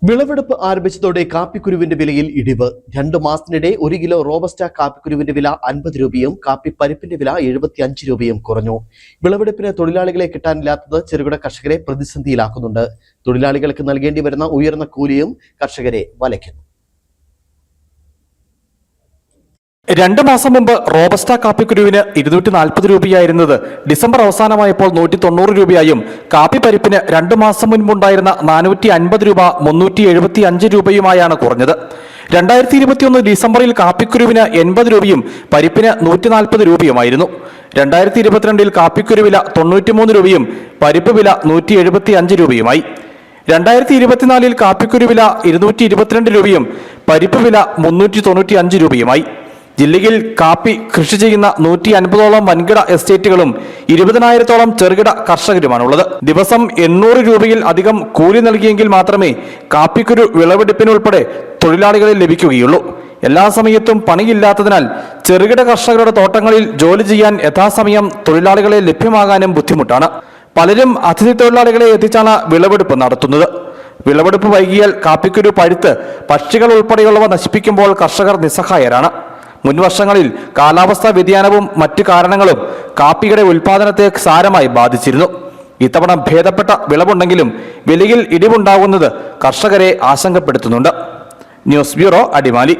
വിളവെടുപ്പ് ആരംഭിച്ചതോടെ കാപ്പിക്കുരുവിന്റെ വിലയിൽ ഇടിവ്. 2 മാസത്തിനിടെ 1 കിലോ റോബസ്റ്റ കാപ്പിക്കുരുവിന്റെ വില 50 രൂപയും കാപ്പി പരിപ്പിന്റെ വില 75 രൂപയും കുറഞ്ഞു. വിളവെടുപ്പിന് തൊഴിലാളികളെ കിട്ടാനില്ലാത്തത് ചെറുകിട കർഷകരെ പ്രതിസന്ധിയിലാക്കുന്നുണ്ട്. തൊഴിലാളികൾക്ക് നൽകേണ്ടി വരുന്ന ഉയർന്ന കൂലിയും കർഷകരെ വലയ്ക്കുന്നു. 2 മാസം മുമ്പ് റോബസ്റ്റ കാപ്പിക്കുരുവിന് 240 രൂപയായിരുന്നത് ഡിസംബർ അവസാനമായപ്പോൾ 190 രൂപയായും കാപ്പി പരിപ്പിന് 2 മാസം മുൻപുണ്ടായിരുന്ന 450 രൂപ 375 രൂപയുമായാണ് കുറഞ്ഞത്. 2021 ഡിസംബറിൽ കാപ്പിക്കുരുവിന് 80 രൂപയും പരിപ്പിന് 140 രൂപയുമായിരുന്നു. 2022 കാപ്പിക്കുരു വില 93 രൂപയും പരിപ്പ് വില 175 രൂപയുമായി. 2024 കാപ്പിക്കുരു വില 222 രൂപയും പരിപ്പ് വില 395 രൂപയുമായി. ജില്ലയിൽ കാപ്പി കൃഷി ചെയ്യുന്ന 150ഓളം വൻകിട എസ്റ്റേറ്റുകളും 20,000-ഓളം ചെറുകിട കർഷകരുമാണുള്ളത്. ദിവസം 800 രൂപയിൽ അധികം കൂലി നൽകിയെങ്കിൽ മാത്രമേ കാപ്പിക്കുരു വിളവെടുപ്പിനുൾപ്പെടെ തൊഴിലാളികളെ ലഭിക്കുകയുള്ളൂ. എല്ലാ സമയത്തും പണിയില്ലാത്തതിനാൽ ചെറുകിട കർഷകരുടെ തോട്ടങ്ങളിൽ ജോലി ചെയ്യാൻ യഥാസമയം തൊഴിലാളികളെ ലഭ്യമാകാനും ബുദ്ധിമുട്ടാണ്. പലരും അതിഥി തൊഴിലാളികളെ എത്തിച്ചാണ് വിളവെടുപ്പ് നടത്തുന്നത്. വിളവെടുപ്പ് വൈകിയാൽ കാപ്പിക്കുരു പഴുത്ത് പക്ഷികൾ ഉൾപ്പെടെയുള്ളവ നശിപ്പിക്കുമ്പോൾ കർഷകർ നിസ്സഹായരാണ്. മുൻവർഷങ്ങളിൽ കാലാവസ്ഥാ വ്യതിയാനവും മറ്റു കാരണങ്ങളും കാപ്പിയുടെ ഉൽപാദനത്തെ സാരമായി ബാധിച്ചിരുന്നു. ഇത്തവണ ഭേദപ്പെട്ട വിളവുണ്ടെങ്കിലും വിലയിൽ ഇടിവുണ്ടാകുന്നത് കർഷകരെ ആശങ്കപ്പെടുത്തുന്നുണ്ട്. News bureau, Adimali.